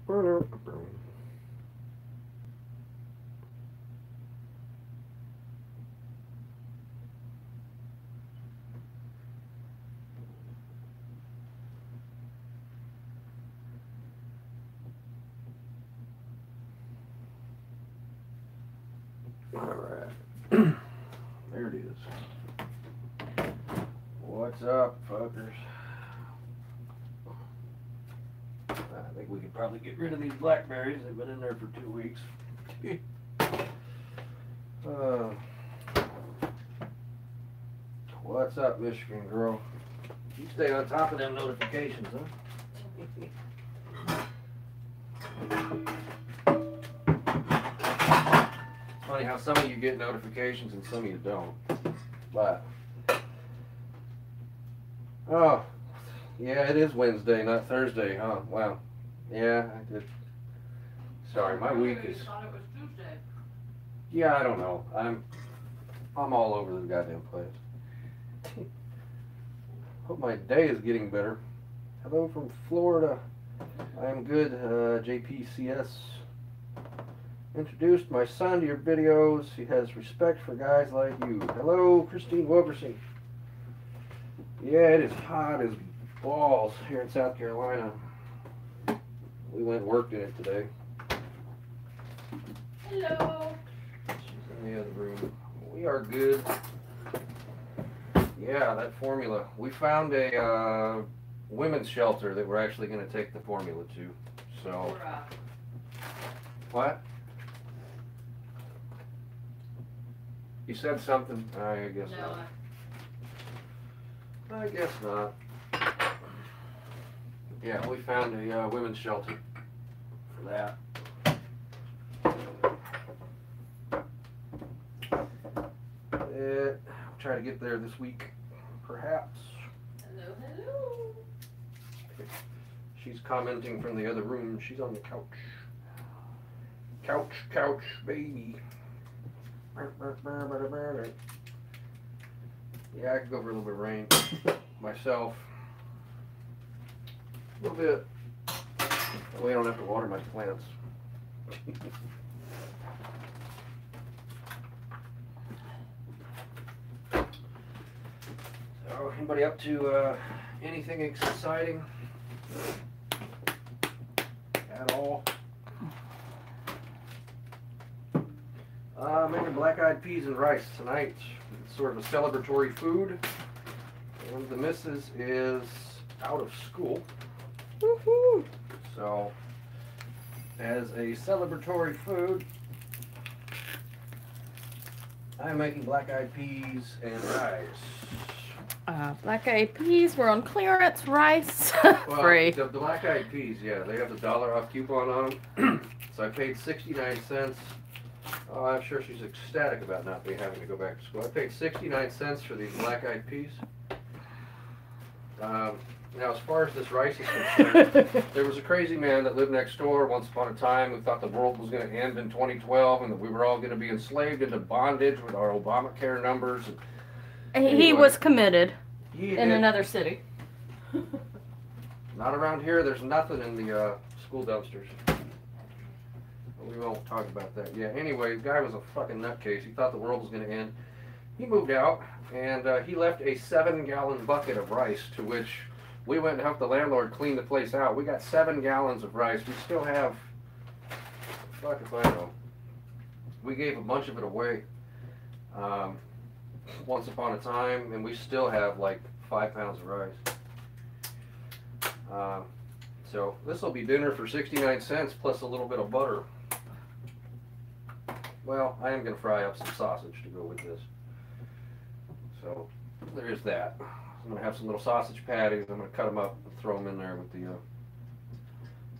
Alright. There it is. What's up, fuckers? I think we could probably get rid of these blackberries. They've been in there for 2 weeks. What's up, Michigan girl? You stay on top of them notifications, huh? Funny how some of you get notifications and some of you don't. But oh, yeah, it is Wednesday, not Thursday, huh? Wow. Yeah, I did. Sorry, my week is. Thought it was Tuesday. Yeah, I don't know. I'm all over the goddamn place. Hope my day is getting better. Hello from Florida. I'm good. JPCS introduced my son to your videos. He has respect for guys like you. Hello, Christine Wilkerson. Yeah, it is hot as balls here in South Carolina. We went and worked in it today. Hello. She's in the other room. We are good. Yeah, that formula. We found a women's shelter that we're actually going to take the formula to. So. What? You said something? I guess No. not. I guess not. Yeah, we found a women's shelter for that. I'll try to get there this week, perhaps. Hello, hello. She's commenting from the other room. She's on the couch. Couch, couch, baby. Yeah, I could go for a little bit of rain myself. A little bit. That way I don't have to water my plants. So, anybody up to anything exciting at all? Making black-eyed peas and rice tonight. It's sort of a celebratory food. And the missus is out of school. Woohoo! So, as a celebratory food, I'm making black-eyed peas and rice. Black-eyed peas were on clearance. Rice Well, free. The black-eyed peas, yeah, they have the $1 off coupon on them. So I paid 69 cents. Oh, I'm sure she's ecstatic about not having to go back to school. I paid 69 cents for these black-eyed peas. Now, as far as this rice is concerned, there was a crazy man that lived next door once upon a time who thought the world was going to end in 2012 and that we were all going to be enslaved into bondage with our Obamacare numbers. And He was committed he in did. another city. Not around here. There's nothing in the school dumpsters. We won't talk about that. Yeah, anyway, the guy was a fucking nutcase. He thought the world was going to end. He moved out, and he left a 7-gallon bucket of rice, to which we went and helped the landlord clean the place out. We got 7 gallons of rice. We still have, fuck if I know. We gave a bunch of it away once upon a time, and we still have like 5 pounds of rice. So this will be dinner for 69 cents plus a little bit of butter. Well, I am going to fry up some sausage to go with this. So there's that. I'm going to have some little sausage patties. I'm going to cut them up and throw them in there with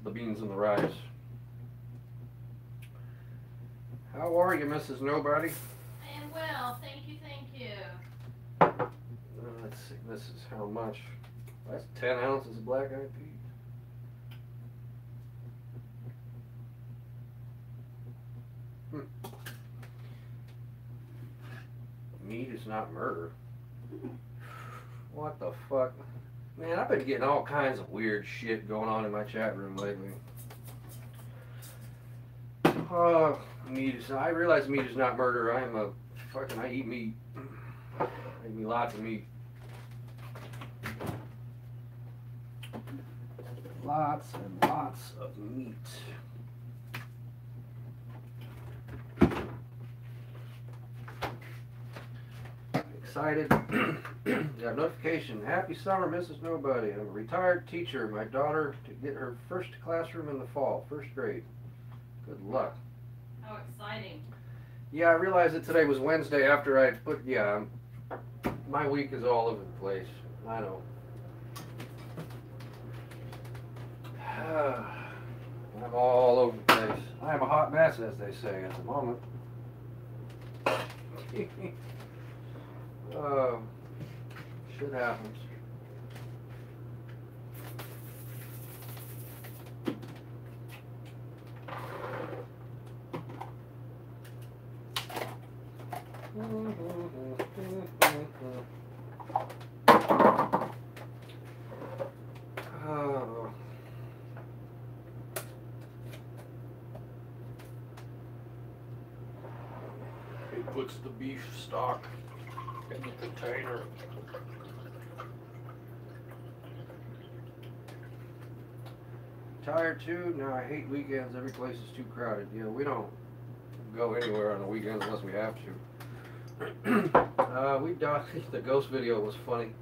the beans and the rice. How are you, Mrs. Nobody? I am well, thank you, thank you. Let's see, this is how much. That's 10 ounces of black-eyed peas. Meat is not murder. What the fuck? Man, I've been getting all kinds of weird shit going on in my chat room lately. Meat is. I realize meat is not murder. I am a fucking. I eat meat. I eat lots of meat. Lots and lots of meat. Excited. Got a notification. Happy summer, Mrs. Nobody. I'm a retired teacher. My daughter to get her first classroom in the fall, first grade. Good luck. How exciting. Yeah, I realized that today was Wednesday after I put, my week is all over the place. I know. I'm all over the place. I am a hot mess, as they say at the moment. Shit happens. Oh. He puts the beef stock in the container. Tired too? No, I hate weekends. Every place is too crowded. Yeah, we don't go anywhere on the weekends unless we have to. We done the ghost video was funny.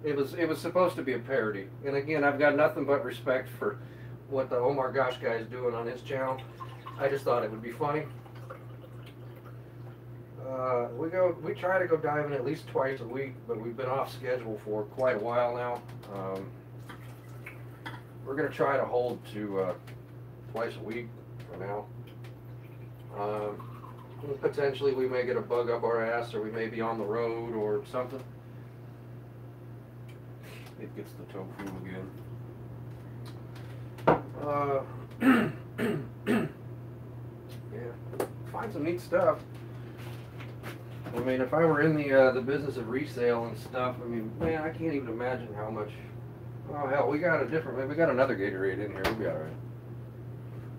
It was supposed to be a parody, and again, I've got nothing but respect for what the Omar Gosh guy is doing on his channel. I just thought it would be funny. We try to go diving at least twice a week, but we've been off schedule for quite a while now. We're gonna try to hold to twice a week for now. Potentially we may get a bug up our ass, or we may be on the road or something. It gets the tofu again. Yeah, find some neat stuff. I mean, if I were in the business of resale and stuff, I mean, man, I can't even imagine how much. Oh hell, we got another Gatorade in here. We'll be all right.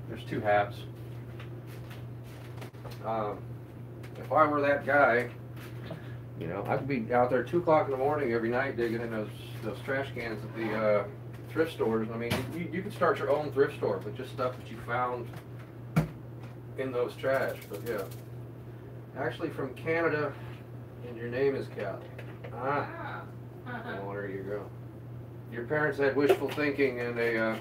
There's 2 halves. If I were that guy, you know, I could be out there 2 o'clock in the morning every night digging in those trash cans at the thrift stores. I mean, you could start your own thrift store with just stuff that you found in those trash. But yeah, actually from Canada, and your name is Cal. Well, there you go. Your parents had wishful thinking and the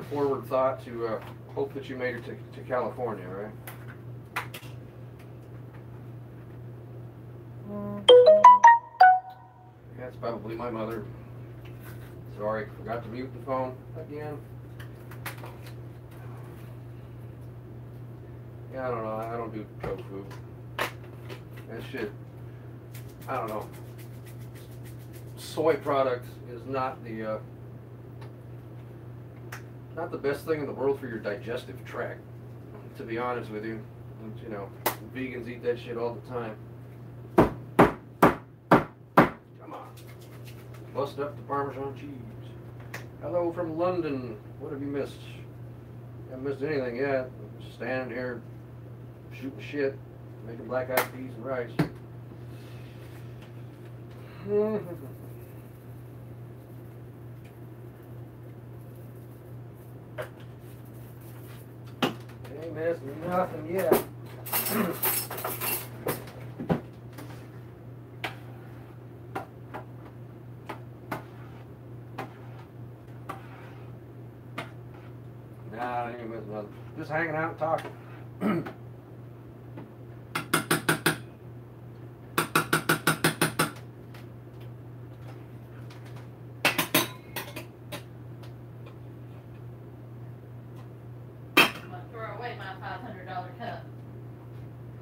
forward thought to hope that you made it to California, right? That's probably my mother. Sorry, forgot to mute the phone again. Yeah, I don't know. I don't do tofu. That shit, I don't know. Soy product is not the best thing in the world for your digestive tract, to be honest with you. And, you know, vegans eat that shit all the time. Come on. Bust up the Parmesan cheese. Hello from London. What have you missed? Haven't missed anything yet. Just standing here shooting shit, making black-eyed peas and rice. Ain't missed nothing yet. Nah, I ain't missing nothing. Just hanging out and talking.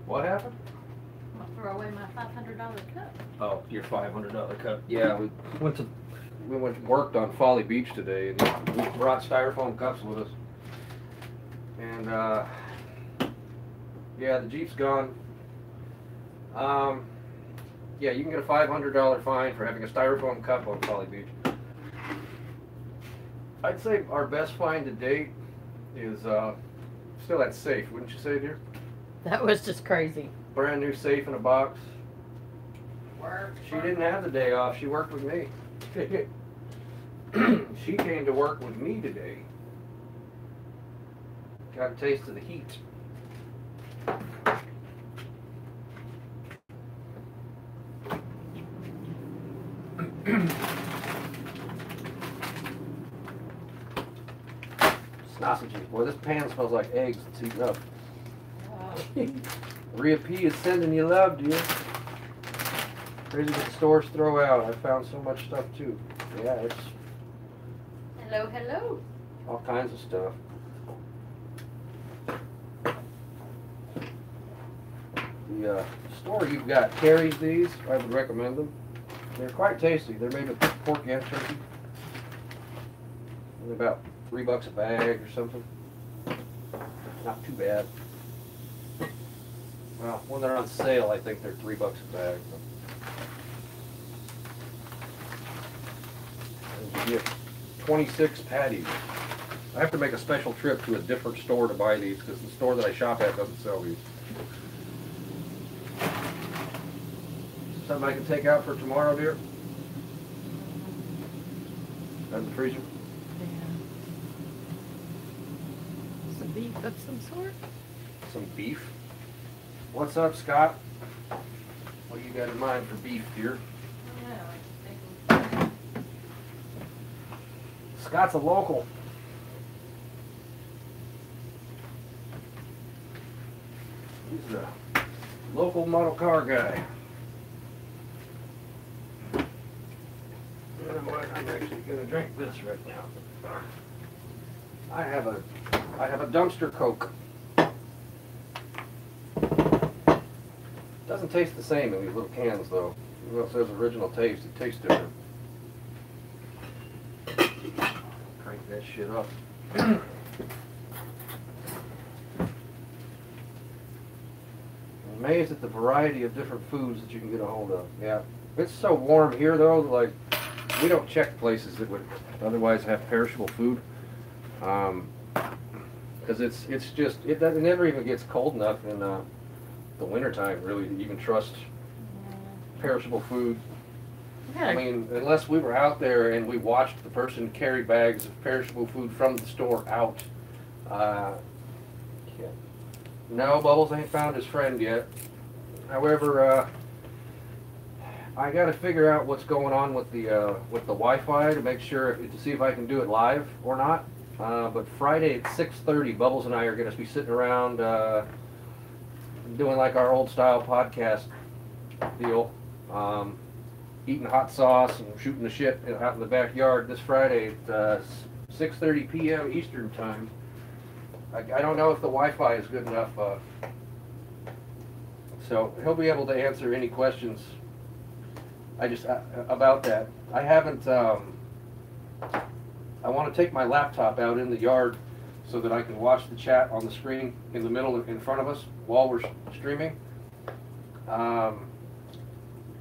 What happened? I'm gonna throw away my $500 cup. Oh, your $500 cup. Yeah, we worked on Folly Beach today, and we brought styrofoam cups with us. And yeah, the Jeep's gone. Yeah, you can get a $500 fine for having a styrofoam cup on Folly Beach. I'd say our best find to date is Still that safe, wouldn't you say, dear? That was just crazy. Brand new safe in a box. Work. She didn't have the day off. She worked with me. She came to work with me today. Got a taste of the heat. Sausages. Boy, this pan smells like eggs. It's heating up. Rhea P is sending you love, dear. Crazy what the stores throw out. I found so much stuff too. Yeah, it's Hello, hello. all kinds of stuff. The store you've got carries these. I would recommend them. They're quite tasty. They're made with pork and turkey. They're about $3 a bag or something. Not too bad. Well, when they're on sale, I think they're $3 a bag. And you get 26 patties. I have to make a special trip to a different store to buy these because the store that I shop at doesn't sell these. Something I can take out for tomorrow, dear? Out of the freezer? Yeah. Some beef of some sort? Some beef. What's up, Scott? What do you got in mind for beef, dear? Scott's a local. He's a local model car guy. You know what? I'm actually gonna drink this right now. I have a dumpster Coke. Doesn't taste the same in these little cans though. Even though it says original taste, it tastes different. Crank that shit up. I'm amazed at the variety of different foods that you can get a hold of. Yeah. It's so warm here though, like we don't check places that would otherwise have perishable food. Because it never even gets cold enough in the wintertime really to even trust perishable food. I mean, unless we were out there and we watched the person carry bags of perishable food from the store out. No, Bubbles ain't found his friend yet. However, I got to figure out what's going on with the Wi-Fi to make sure to see if I can do it live or not. But Friday at 6:30, Bubbles and I are going to be sitting around doing like our old style podcast deal, eating hot sauce and shooting the shit out in the backyard this Friday at 6:30 p.m. Eastern time. I don't know if the Wi-Fi is good enough, so he'll be able to answer any questions. About that. I haven't. I want to take my laptop out in the yard so that I can watch the chat on the screen in the middle in front of us while we're streaming. I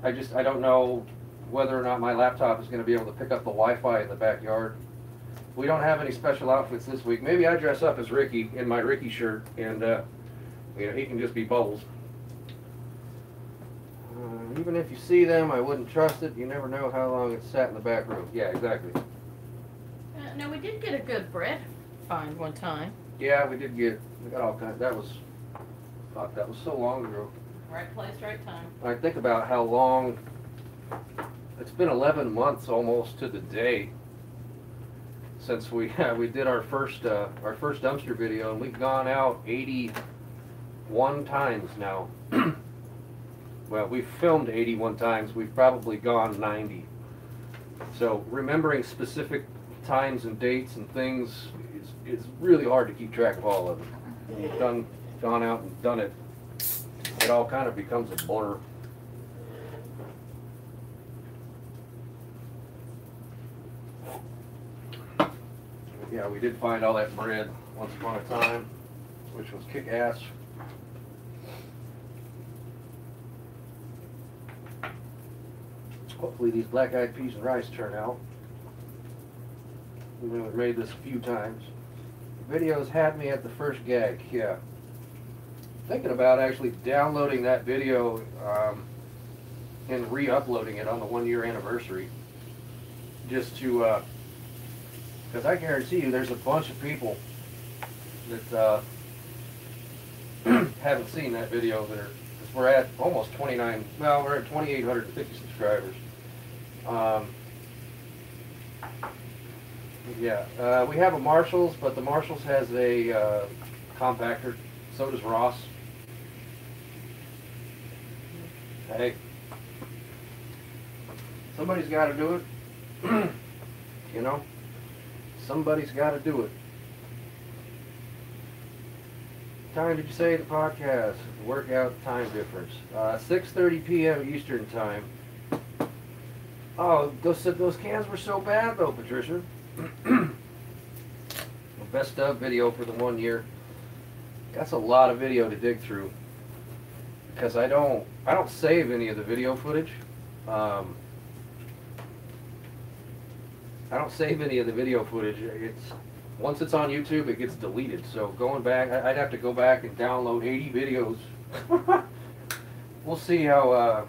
don't know whether or not my laptop is going to be able to pick up the Wi-Fi in the backyard. We don't have any special outfits this week. Maybe I dress up as Ricky in my Ricky shirt, and he can just be Bubbles. Even if you see them, I wouldn't trust it. You never know how long it's sat in the back room. Yeah, exactly. No, we did get a good bread find one time. Yeah, we got all kinds. That was so long ago. Right place, right time. I think about how long, it's been 11 months almost to the day since we did our first dumpster video, and we've gone out 81 times now. Well, we've filmed 81 times. We've probably gone 90. So remembering specific times and dates and things is really hard to keep track of all of it. When you've gone out and done it, it all kind of becomes a blur. Yeah, we did find all that bread once upon a time, which was kick-ass. Hopefully these black-eyed peas and rice turn out. We've made this a few times. Videos had me at the first gag, yeah. Thinking about actually downloading that video and re-uploading it on the 1-year anniversary. Just to, because I guarantee you there's a bunch of people that haven't seen that video that are, because we're at almost 29, well, we're at 2,850 subscribers. Yeah, we have a Marshalls, but the Marshalls has a compactor. So does Ross. Hey, somebody's got to do it. You know, somebody's got to do it. Time did you say the podcast? Work out time difference. 6:30 p.m. Eastern time. Oh, those cans were so bad though, Patricia. The best of video for the 1 year. That's a lot of video to dig through because I don't save any of the video footage. I don't save any of the video footage. Once it's on YouTube, it gets deleted. So going back, I'd have to go back and download 80 videos. We'll see how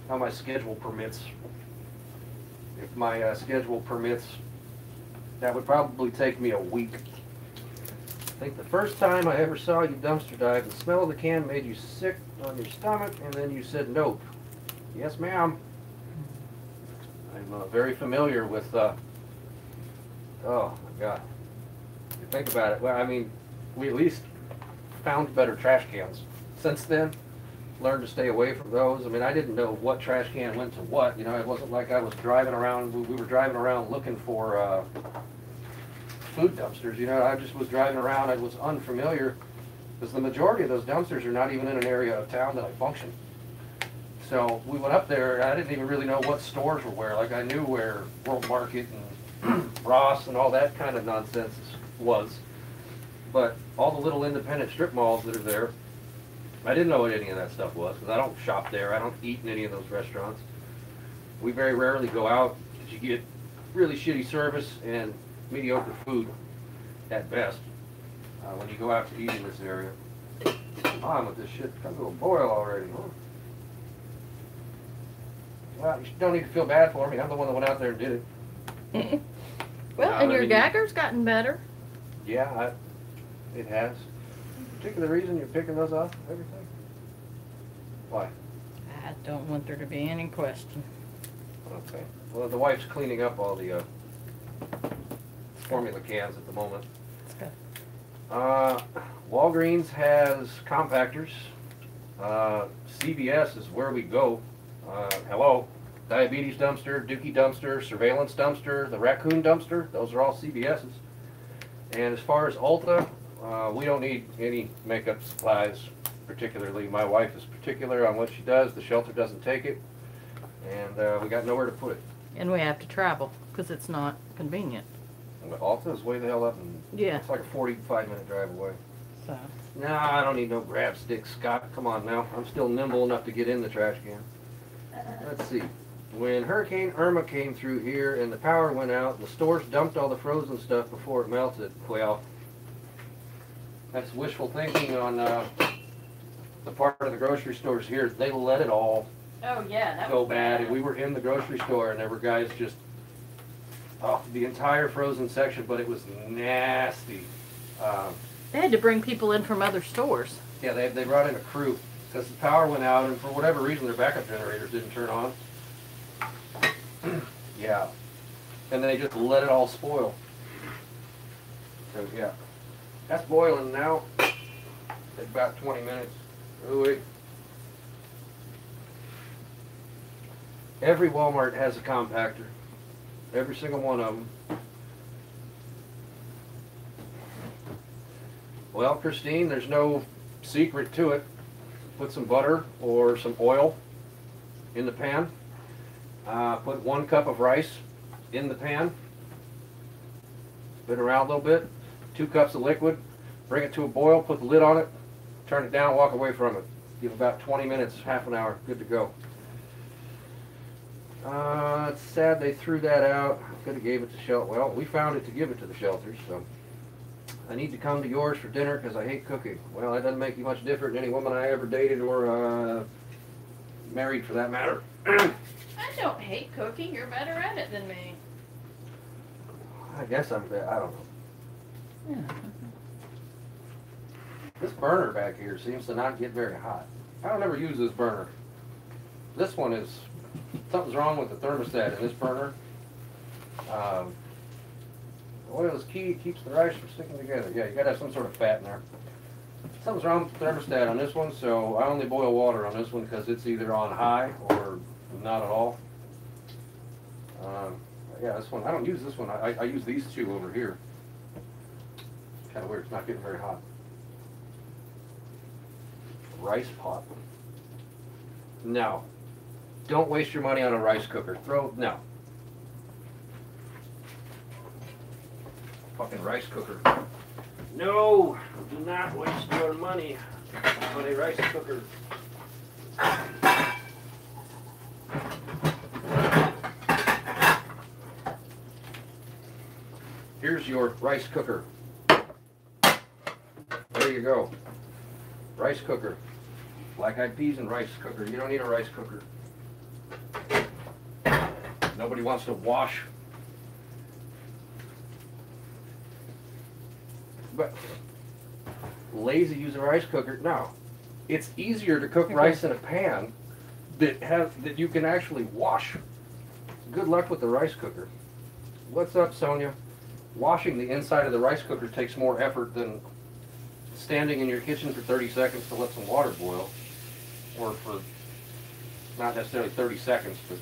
my schedule permits. If my schedule permits, that would probably take me a week. I think the first time I ever saw you dumpster dive, the smell of the can made you sick on your stomach, and then you said nope. Yes, ma'am. I'm very familiar with, oh my God. You think about it, well, I mean, we at least found better trash cans. Since then, learned to stay away from those. I mean, I didn't know what trash can went to what, you know, it wasn't like I was driving around, we were driving around looking for food dumpsters, you know, I just was driving around, I was unfamiliar, because the majority of those dumpsters are not even in an area of town that I function. So we went up there, I didn't even really know what stores were where, like I knew where World Market and Ross and all that kind of nonsense was, but all the little independent strip malls that are there, I didn't know what any of that stuff was, because I don't shop there, I don't eat in any of those restaurants. We very rarely go out, because you get really shitty service and mediocre food at best when you go out to eat in this area. On with this shit, come to a boil already, huh? Well, you don't need to feel bad for me. I'm the one that went out there and did it. Well, No, and I your mean, dagger's gotten better. Yeah, it has. Particular reason you're picking those off? Everything? Why? I don't want there to be any question. Okay. Well, the wife's cleaning up all the formula cans at the moment. It's good. Walgreens has compactors. CVS is where we go. Hello. Diabetes dumpster, Dookie dumpster, surveillance dumpster, the raccoon dumpster. Those are all CVS's. And as far as Ulta, we don't need any makeup supplies particularly. My wife is particular on what she does. The shelter doesn't take it. And we got nowhere to put it. And we have to travel because it's not convenient. But Ulta is way the hell up, and Yeah. it's like a 45-minute drive away. So Nah, I don't need no grab stick, Scott. Come on now. I'm still nimble enough to get in the trash can. Let's see. When Hurricane Irma came through here and the power went out, the stores dumped all the frozen stuff before it melted. Well, that's wishful thinking on the part of the grocery stores here. They let it all Oh, yeah, that go was bad. And we were in the grocery store and there were guys just off the entire frozen section, but it was nasty. they had to bring people in from other stores. Yeah, they brought in a crew because the power went out and for whatever reason their backup generators didn't turn on. Yeah. And they just let it all spoil. So yeah. That's boiling now. Take about 20 minutes. Ooh-wee. Every Walmart has a compactor. Every single one of them. Well, Christine, there's no secret to it. Put some butter or some oil in the pan. Put 1 cup of rice in the pan. Spin around a little bit. 2 cups of liquid. Bring it to a boil. Put the lid on it. Turn it down. Walk away from it. Give about 20 minutes, half an hour. Good to go. It's sad they threw that out. Could have gave it to shelter. Well, we found it to give it to the shelters, so I need to come to yours for dinner because I hate cooking. Well, that doesn't make you much different than any woman I ever dated or married for that matter. I don't hate cooking. You're better at it than me. I guess I don't know. Yeah. This burner back here seems to not get very hot. I don't ever use this burner. This one is, something's wrong with the thermostat in this burner. Oil is key, it keeps the rice from sticking together. Yeah, you gotta have some sort of fat in there. Something's wrong with the thermostat on this one, so I only boil water on this one because it's either on high or not at all. Yeah, this one, I don't use this one. I use these two over here. Kind of weird, it's not getting very hot. Rice pot. No. Don't waste your money on a rice cooker. No. Fucking rice cooker. No! Do not waste your money on a rice cooker. Here's your rice cooker. There you go. Rice cooker. Black-eyed peas and rice cooker. You don't need a rice cooker. Nobody wants to wash. But lazy use a rice cooker. No. It's easier to cook rice in a pan that you can actually wash. Good luck with the rice cooker. What's up, Sonia? Washing the inside of the rice cooker takes more effort than standing in your kitchen for 30 seconds to let some water boil. Or for not necessarily 30 seconds, but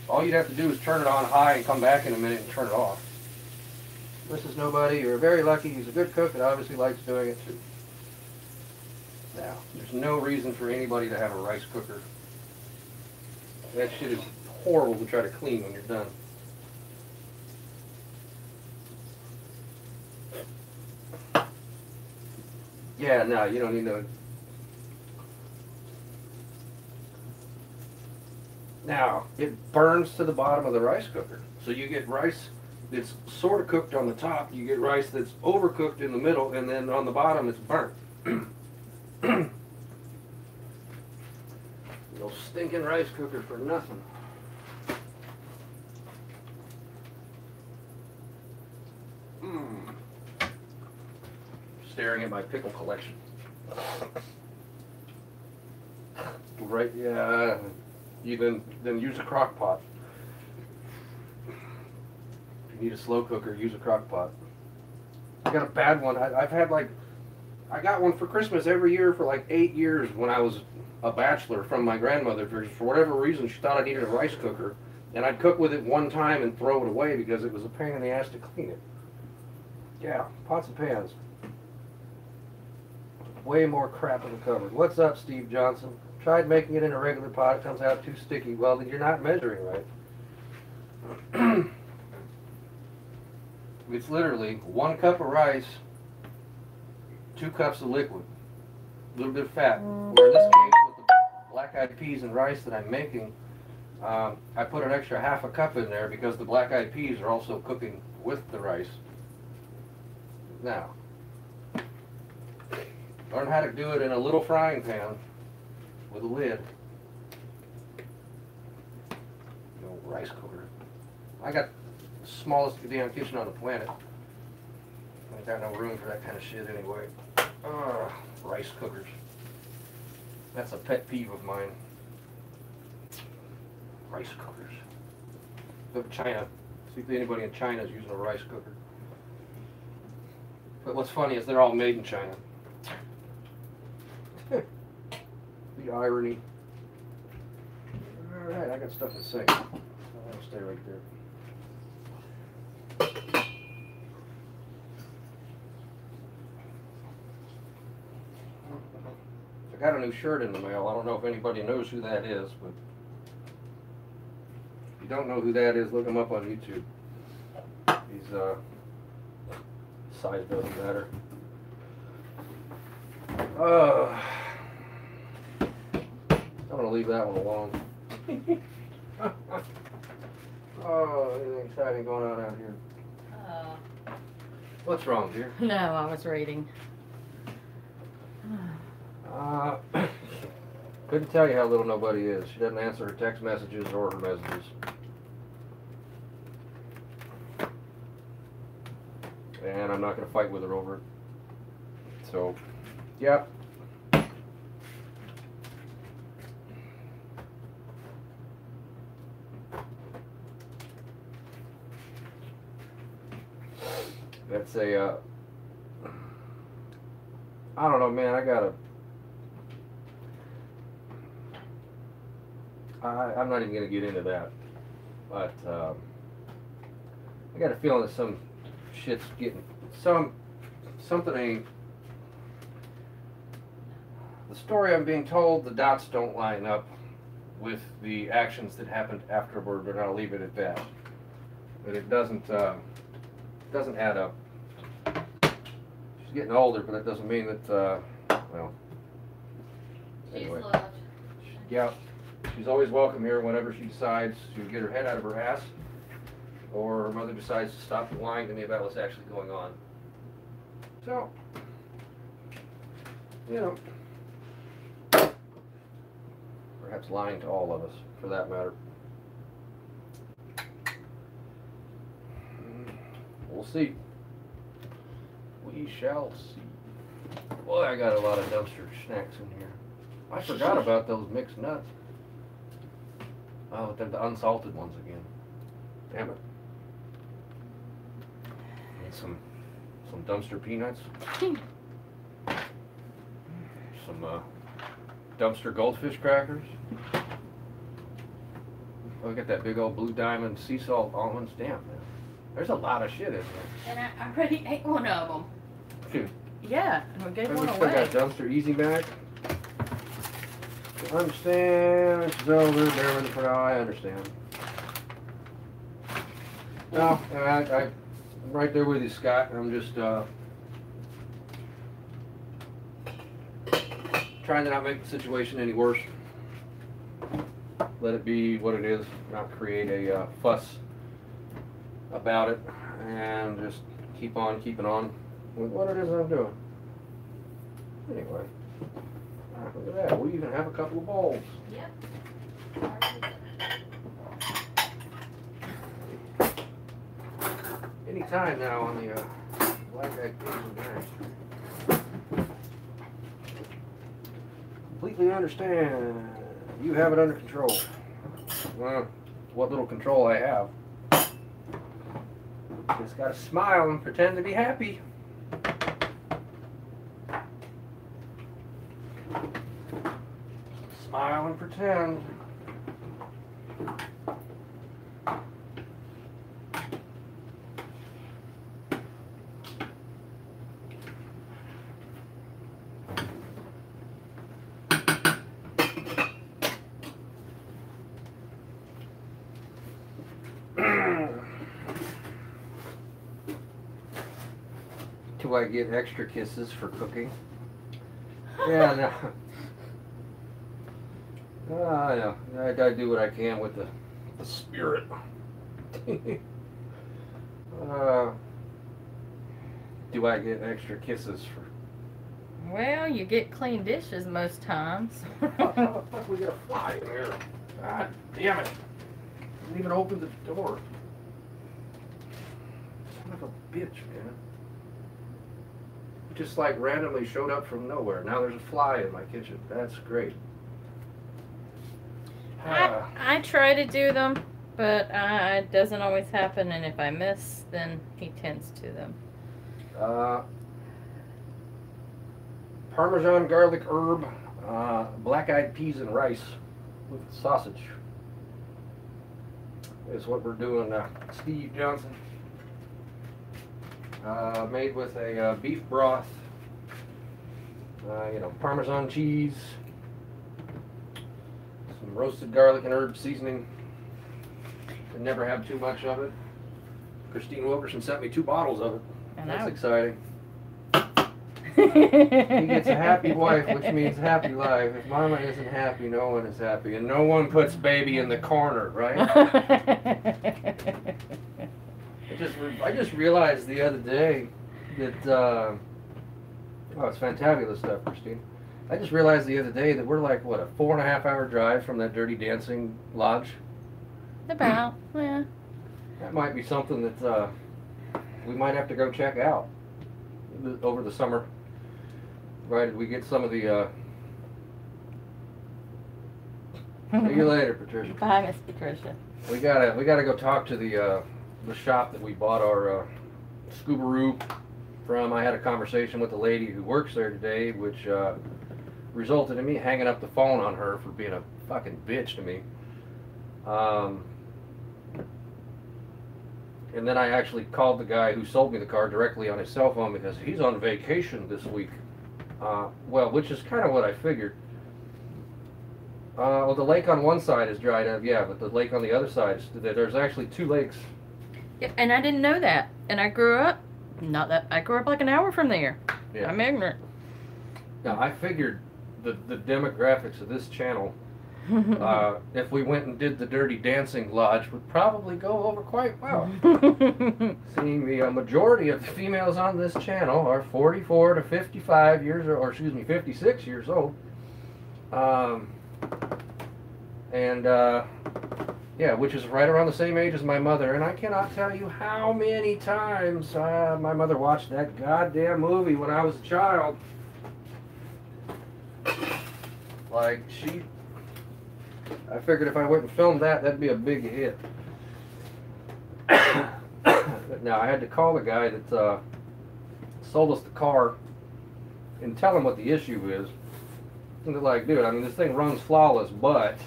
all you'd have to do is turn it on high and come back in a minute and turn it off. This is nobody. You're very lucky. He's a good cook and obviously likes doing it too. Now, there's no reason for anybody to have a rice cooker. That shit is horrible to try to clean when you're done. Yeah, no, you don't need no. Now, it burns to the bottom of the rice cooker. So you get rice that's sort of cooked on the top, you get rice that's overcooked in the middle, and then on the bottom it's burnt. No stinking rice cooker for nothing. Staring at my pickle collection. Right, yeah. You then use a crock pot. If you need a slow cooker, use a crock pot. I got a bad one. I've had like, I got one for Christmas every year for like 8 years when I was a bachelor from my grandmother. For whatever reason, she thought I needed a rice cooker. And I'd cook with it one time and throw it away because it was a pain in the ass to clean it. Yeah, pots and pans. Way more crap in the cupboard. What's up, Steve Johnson? Tried making it in a regular pot. It comes out too sticky. Well, then you're not measuring right. It's literally 1 cup of rice, 2 cups of liquid, a little bit of fat. Where in this case, with the black-eyed peas and rice that I'm making, I put an extra half a cup in there because the black-eyed peas are also cooking with the rice. Now, learn how to do it in a little frying pan with a lid. No rice cooker. I got the smallest damn kitchen on the planet. I ain't got no room for that kind of shit anyway. Rice cookers. That's a pet peeve of mine. Rice cookers. Go to China. See if anybody in China is using a rice cooker. But what's funny is they're all made in China. The irony. Alright, I got stuff to say. I'll stay right there. I got a new shirt in the mail. I don't know if anybody knows who that is, but if you don't know who that is, look him up on YouTube. He's size doesn't matter. I'm gonna leave that one alone. Oh, anything exciting going on out here? What's wrong, dear? No, I was reading. Couldn't tell you how little nobody is. She doesn't answer her text messages or her messages. And I'm not going to fight with her over it. So, yeah. That's a, I don't know, man, I'm not even going to get into that, but, I got a feeling that some shit's getting, something ain't, the story I'm being told, the dots don't line up with the actions that happened afterward, and I'll leave it at that. But it doesn't add up. She's getting older, but that doesn't mean that, well, She's anyway. loved. Yeah, she's always welcome here whenever she decides to get her head out of her ass, or her mother decides to stop lying to me about what's actually going on. So, you know, perhaps lying to all of us, for that matter. We'll see. We shall see. Boy, I got a lot of dumpster snacks in here. I forgot about those mixed nuts. Oh, they're the unsalted ones again. Damn it. And some dumpster peanuts. Some dumpster goldfish crackers. Look at that big old Blue Diamond sea salt almonds. Damn, man. There's a lot of shit in there. And I already ate one of them. Dude, Yeah, and we gave we one still away. got dumpster easy back. I understand. It's over. Bear with it for now. I understand. No, I'm right there with you, Scott. I'm just trying to not make the situation any worse. Let it be what it is. Not create a fuss about it, and just keep on keeping on with what it is I'm doing. Anyway, look at that. We even have a couple of bowls. Yep. Any time now on the Black Eyed Peas and Gang. Completely understand. You have it under control. Well, what little control I have. Just gotta smile and pretend to be happy. Smile and pretend. Do I get extra kisses for cooking? Yeah, no. Yeah, I do what I can with the spirit. Do I get extra kisses for? Well, you get clean dishes most times. How the fuck we got a fly in here? God damn it! Didn't even open the door. Son of a bitch, man. It just like randomly showed up from nowhere. Now there's a fly in my kitchen. That's great. I try to do them, but it doesn't always happen, and if I miss, then he tends to them. Parmesan garlic herb, black-eyed peas and rice with sausage is what we're doing. Steve Johnson, made with a beef broth, Parmesan cheese, some roasted garlic and herb seasoning. Can never have too much of it. Christine Wilkerson sent me 2 bottles of it. And That's I- exciting. He gets a happy wife, which means happy life. If mama isn't happy, no one is happy. And no one puts baby in the corner, right? I just realized the other day, that, oh, it's fantabulous stuff, Christine. I just realized the other day that we're like, what, a 4.5 hour drive from that Dirty Dancing lodge? About, yeah. That might be something that we might have to go check out over the summer. Right, did we get some of the, see you later, Patricia. Bye, Miss Patricia. We gotta go talk to the shop that we bought our Scubaroo from. I had a conversation with the lady who works there today, which resulted in me hanging up the phone on her for being a fucking bitch to me. And then I actually called the guy who sold me the car directly on his cell phone because he's on vacation this week. Well, which is kind of what I figured. Well, the lake on one side is dried up, yeah, but the lake on the other side, there's actually 2 lakes. Yeah, and I didn't know that. And I grew up, I grew up like an hour from there. Yeah. I'm ignorant. Now, I figured the demographics of this channel, if we went and did the Dirty Dancing Lodge, would probably go over quite well. Seeing the majority of the females on this channel are 44 to 55 years, or excuse me, 56 years old. Yeah, which is right around the same age as my mother, and I cannot tell you how many times my mother watched that goddamn movie when I was a child. Like, I figured if I went and filmed that, that'd be a big hit. Now, I had to call the guy that sold us the car and tell him what the issue is. And they're like, dude, I mean, this thing runs flawless, but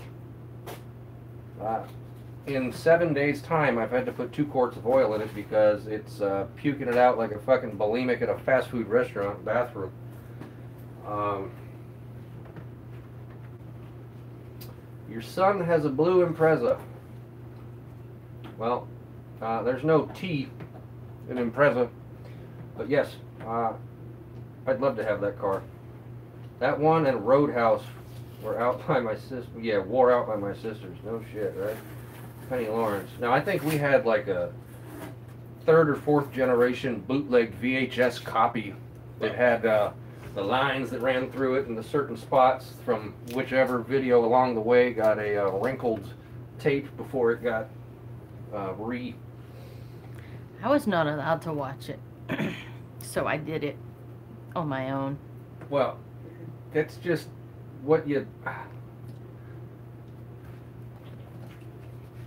in 7 days' time, I've had to put 2 quarts of oil in it because it's puking it out like a fucking bulimic at a fast food restaurant bathroom. Your son has a blue Impreza. Well, there's no T in Impreza, but yes, I'd love to have that car. That one and Roadhouse were out by my sister. Yeah, wore out by my sisters. No shit, right? Penny Lawrence. Now, I think we had like a 3rd or 4th generation bootleg VHS copy that had the lines that ran through it and the certain spots from whichever video along the way got a wrinkled tape before it got I was not allowed to watch it, so I did it on my own. Well, that's just what you...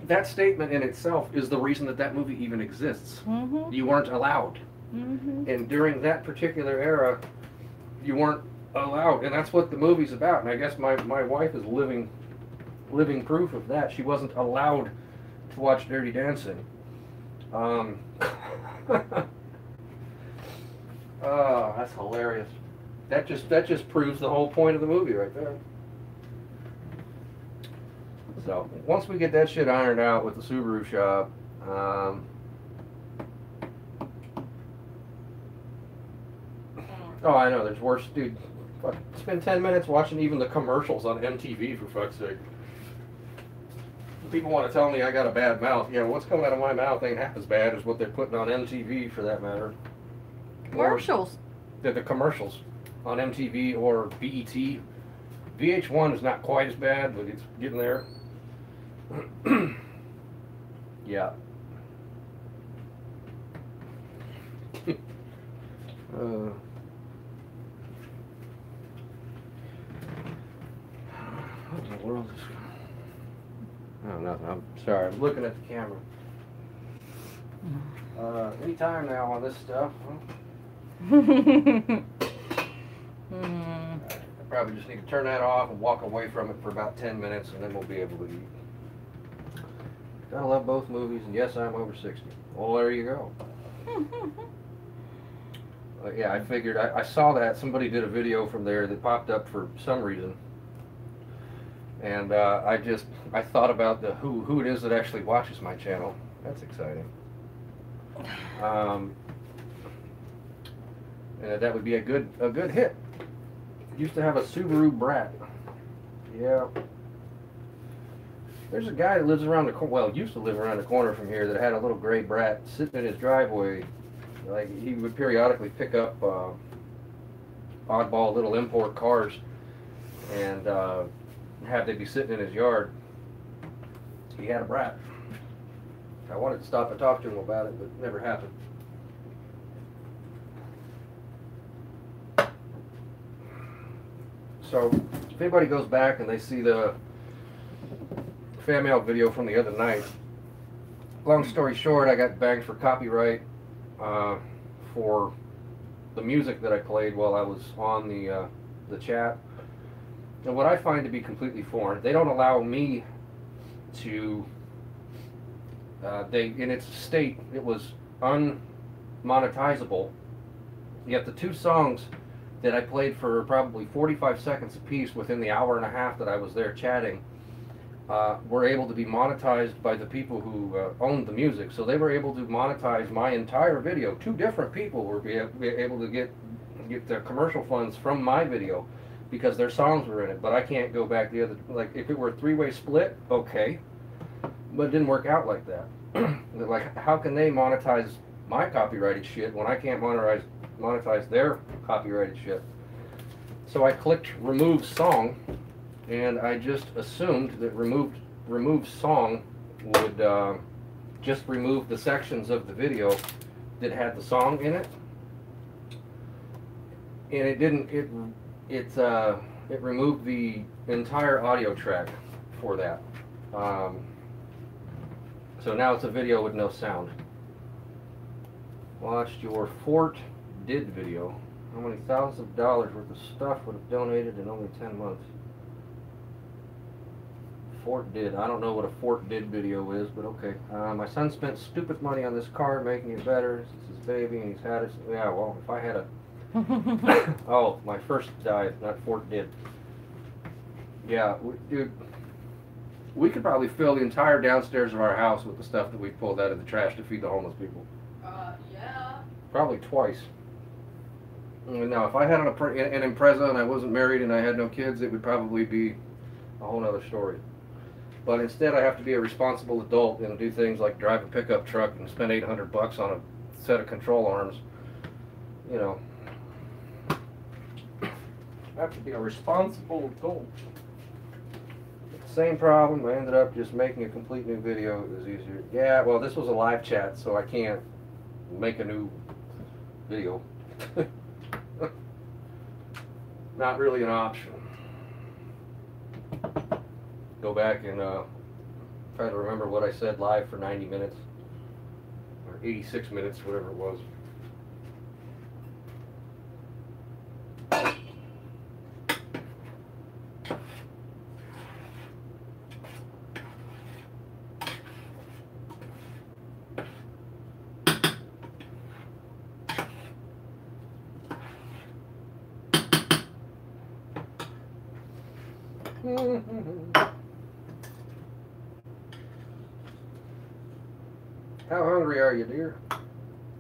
That statement in itself is the reason that that movie even exists. Mm-hmm. You weren't allowed. Mm-hmm. And during that particular era, you weren't allowed. And that's what the movie's about. And I guess my wife is living proof of that. She wasn't allowed to watch Dirty Dancing. Oh, that's hilarious. That just proves the whole point of the movie right there. So once we get that shit ironed out with the Subaru shop, oh, I know, there's worse, dude. Fuck, spend 10 minutes watching even the commercials on MTV, for fuck's sake. People want to tell me I got a bad mouth. Yeah, what's coming out of my mouth ain't half as bad as what they're putting on MTV, for that matter. Commercials. The commercials on MTV or BET. VH1 is not quite as bad, but it's getting there. Yeah. What in the world is... Oh, nothing. I'm sorry. I'm looking at the camera. Any time now on this stuff. Huh? I probably just need to turn that off and walk away from it for about 10 minutes, and then we'll be able to eat. Gotta love both movies, and yes, I'm over 60. Well, there you go. Yeah, I figured, I saw that. Somebody did a video from there that popped up for some reason. And I thought about who it is that actually watches my channel. That's exciting. And that would be a good hit. Used to have a Subaru Brat. Yeah. There's a guy that lives around the corner, well, used to live around the corner from here, that had a little gray Brat sitting in his driveway Like, he would periodically pick up oddball little import cars and have they be sitting in his yard. He had a brat. I wanted to stop and talk to him about it, but it never happened. So, if anybody goes back and they see the fan mail video from the other night, long story short, I got banged for copyright for the music that I played while I was on the chat. And what I find to be completely foreign, they don't allow me to, in its state, it was unmonetizable, yet the two songs that I played for probably 45 seconds apiece within the hour and a half that I was there chatting were able to be monetized by the people who owned the music. So they were able to monetize my entire video. Two different people were able to get the commercial funds from my video because their songs were in it. But I can't go back the other, like if it were a three-way split, okay. But it didn't work out like that. Like, how can they monetize my copyrighted shit when I can't monetize their copyrighted shit? So I clicked remove song, and I just assumed that remove song would just remove the sections of the video that had the song in it, and it didn't. It removed the entire audio track for that. So now it's a video with no sound. Watched your Fort Did video. How many thousands of dollars worth of stuff would have donated in only 10 months? Fort Did. I don't know what a Fort Did video is, but okay. My son spent stupid money on this car, making it better. It's his baby, and he's had it. Yeah, well, if I had a... Oh, my first died, not Fort Did. Yeah, dude. We could probably fill the entire downstairs of our house with the stuff that we pulled out of the trash to feed the homeless people. Yeah. Probably twice. Now, if I had an Impreza and I wasn't married and I had no kids, it would probably be a whole other story. But instead, I have to be a responsible adult and do things like drive a pickup truck and spend $800 on a set of control arms. You know, I have to be a responsible adult. Same problem. I ended up just making a complete new video. It was easier. Yeah, well, this was a live chat, so I can't make a new video. Not really an option. Go back and try to remember what I said live for 90 minutes. Or 86 minutes, whatever it was. How hungry are you, dear?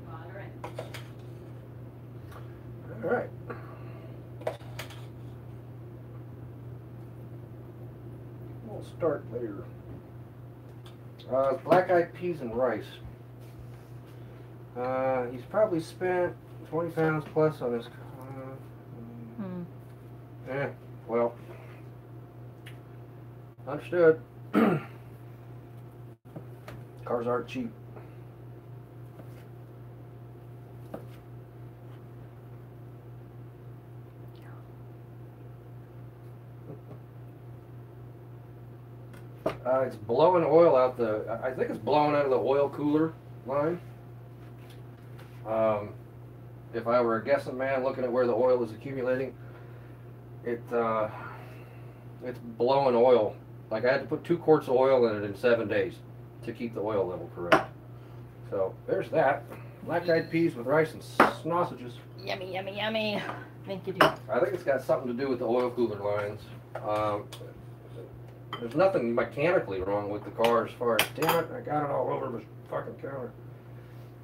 Moderate. All right. We'll start there. Black eyed peas and rice. He's probably spent 20 pounds plus on his. Well, understood. Cars aren't cheap. It's blowing oil out the, I think it's blowing out of the oil cooler line. If I were a guessing man looking at where the oil is accumulating, it's blowing oil. Like, I had to put 2 quarts of oil in it in 7 days to keep the oil level correct. So there's that. Black-eyed peas with rice and sausages. Yummy, yummy, yummy. Thank you, dude. I think it's got something to do with the oil cooler lines. There's nothing mechanically wrong with the car as far as, damn it, I got it all over the fucking counter.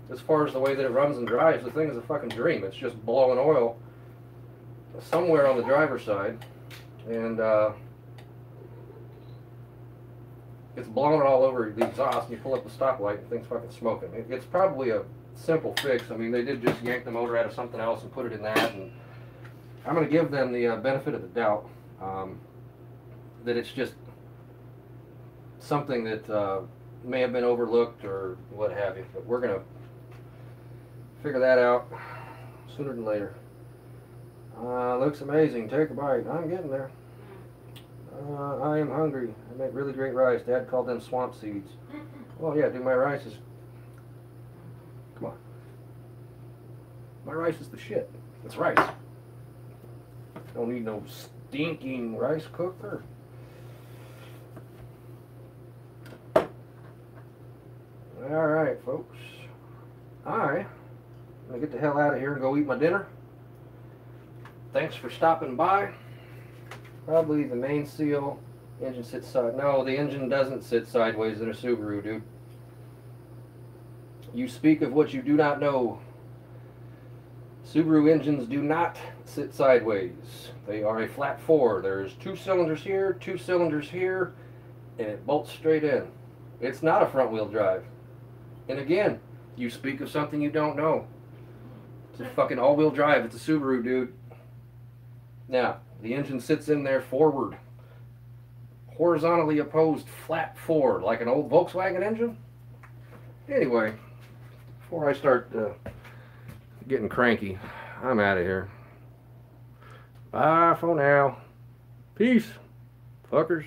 As far as the way that it runs and drives, the thing is a fucking dream. It's just blowing oil somewhere on the driver's side, and it's blowing it all over the exhaust, and you pull up the stoplight and thing's fucking smoking. It's probably a simple fix. I mean, they did just yank the motor out of something else and put it in that, and I'm going to give them the benefit of the doubt that it's just something that may have been overlooked or what have you. But we're going to figure that out sooner than later. Looks amazing. Take a bite. I'm getting there. I am hungry. I make really great rice. Dad called them swamp seeds. Well, yeah, dude, my rice is... Come on. My rice is the shit. It's rice. Don't need no stinking rice cooker. Alright, folks. I'm gonna get the hell out of here and go eat my dinner. Thanks for stopping by. Probably the main seal. Engine sits side. No, the engine doesn't sit sideways in a Subaru, dude. You speak of what you do not know. Subaru engines do not sit sideways. They are a flat four. There's 2 cylinders here, 2 cylinders here, and it bolts straight in. It's not a front wheel drive. And again, you speak of something you don't know. It's a fucking all-wheel drive. It's a Subaru, dude. Now, the engine sits in there forward. Horizontally opposed, flat four, like an old Volkswagen engine. Anyway, before I start getting cranky, I'm out of here. Bye for now. Peace, fuckers.